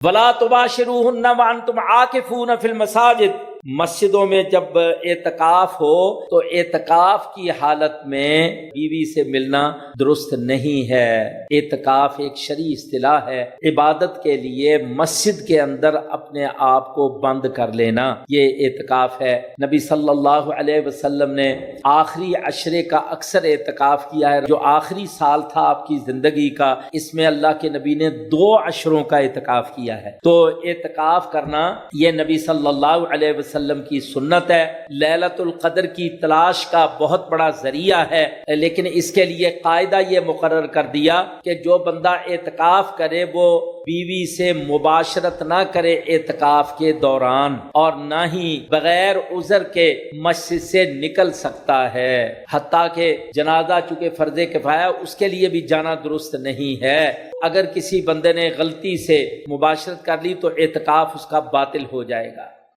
ولا تباشروہن وانتم عاکفون فی المساجد، مسجدوں میں جب اعتکاف ہو تو اعتکاف کی حالت میں بیوی سے ملنا درست نہیں ہے۔ اعتکاف ایک شرعی اصطلاح ہے، عبادت کے لیے مسجد کے اندر اپنے آپ کو بند کر لینا، یہ اعتکاف ہے۔ نبی صلی اللہ علیہ وسلم نے آخری عشرے کا اکثر اعتکاف کیا ہے۔ جو آخری سال تھا آپ کی زندگی کا، اس میں اللہ کے نبی نے 2 عشروں کا اعتکاف کیا ہے۔ تو اعتکاف کرنا یہ نبی صلی اللہ علیہ وسلم کی سنت ہے۔ لیلۃ القدر کی تلاش کا بہت بڑا ذریعہ ہے، لیکن اس کے لیے قاعدہ یہ مقرر کر دیا کہ جو بندہ اعتکاف کرے وہ بیوی سے مباشرت نہ کرے اعتکاف کے دوران، اور نہ ہی بغیر عذر کے مسجد سے نکل سکتا ہے، حتیٰ کہ جنازہ چونکہ فرض کفایہ اس کے لیے بھی جانا درست نہیں ہے۔ اگر کسی بندے نے غلطی سے مباشرت کر لی تو اعتکاف اس کا باطل ہو جائے گا۔